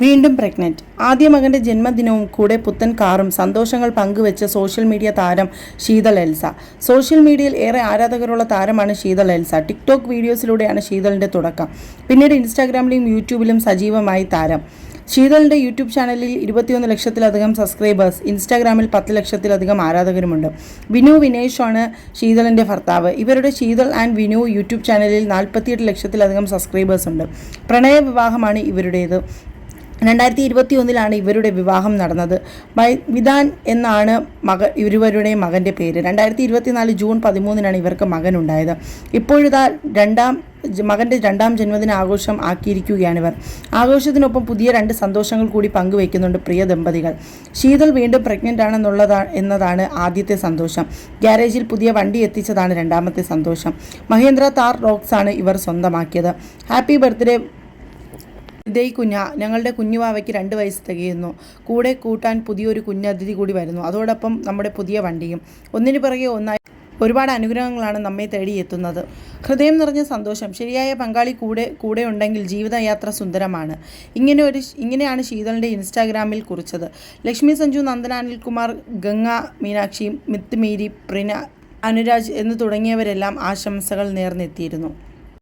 വീണ്ടും പ്രഗ്നന്റ്. ആദ്യ മകന്റെ ജന്മദിനവും കൂടെ പുത്തൻ കാറും സന്തോഷങ്ങൾ പങ്കുവെച്ച സോഷ്യൽ മീഡിയ താരം ശീതൾ എൽസ. സോഷ്യൽ മീഡിയയിൽ ഏറെ ആരാധകരുള്ള താരമാണ് ശീതൾ എൽസ. ടിക്ടോക്ക് വീഡിയോസിലൂടെയാണ് ശീതളിന്റെ തുടക്കം. പിന്നീട് ഇൻസ്റ്റാഗ്രാമിലും യൂട്യൂബിലും സജീവമായി താരം. ശീതളിന്റെ യൂട്യൂബ് ചാനലിൽ 21 ലക്ഷത്തിലധികം സബ്സ്ക്രൈബേഴ്സ്, ഇൻസ്റ്റാഗ്രാമിൽ 10 ലക്ഷത്തിലധികം ആരാധകരുമുണ്ട്. വിനു വിനേഷാണ് ശീതളിന്റെ ഭർത്താവ്. ഇവരുടെ ശീതൾ ആൻഡ് വിനു യൂട്യൂബ് ചാനലിൽ 48 ലക്ഷത്തിലധികം സബ്സ്ക്രൈബേഴ്സ് ഉണ്ട്. പ്രണയ വിവാഹമാണ് ഇവരുടേത്. 2021 ഇവരുടെ വിവാഹം നടന്നത്. വിധാൻ എന്നാണ് ഇരുവരുടെ മകൻ്റെ പേര്. 2024 ജൂൺ 13 ഇവർക്ക് മകനുണ്ടായത്. ഇപ്പോഴിതാ മകൻ്റെ രണ്ടാം ജന്മദിന ആഘോഷം ആക്കിയിരിക്കുകയാണിവർ. ആഘോഷത്തിനൊപ്പം പുതിയ 2 സന്തോഷങ്ങൾ കൂടി പങ്കുവയ്ക്കുന്നുണ്ട് പ്രിയ ദമ്പതികൾ. ശീതൾ വീണ്ടും പ്രഗ്നൻ്റ് എന്നതാണ് ആദ്യത്തെ സന്തോഷം. ഗ്യാരേജിൽ പുതിയ വണ്ടി എത്തിച്ചതാണ് രണ്ടാമത്തെ സന്തോഷം. മഹേന്ദ്ര താർ റോക്സ് ആണ് ഇവർ സ്വന്തമാക്കിയത്. ഹാപ്പി ബർത്ത്ഡേ ഇതേ ഞങ്ങളുടെ കുഞ്ഞുവാവയ്ക്ക് 2 വയസ്സ് തികയുന്നു. കൂടെ കൂട്ടാൻ പുതിയൊരു കുഞ്ഞതിഥി കൂടി വരുന്നു. അതോടൊപ്പം നമ്മുടെ പുതിയ വണ്ടിയും. ഒന്നിനു പിറകെ ഒന്നായി ഒരുപാട് അനുഗ്രഹങ്ങളാണ് നമ്മെ തേടിയെത്തുന്നത്. ഹൃദയം നിറഞ്ഞ സന്തോഷം. ശരിയായ പങ്കാളി കൂടെ ഉണ്ടെങ്കിൽ ജീവിതയാത്ര സുന്ദരമാണ്. ഇങ്ങനെയാണ് ശീതളിൻ്റെ ഇൻസ്റ്റാഗ്രാമിൽ കുറിച്ചത്. ലക്ഷ്മി സഞ്ജു, നന്ദന അനിൽകുമാർ, ഗംഗ മീനാക്ഷി, മിത്ത് മീരി, പ്രിന, അനുരാജ് എന്ന് തുടങ്ങിയവരെല്ലാം ആശംസകൾ നേർന്നെത്തിയിരുന്നു.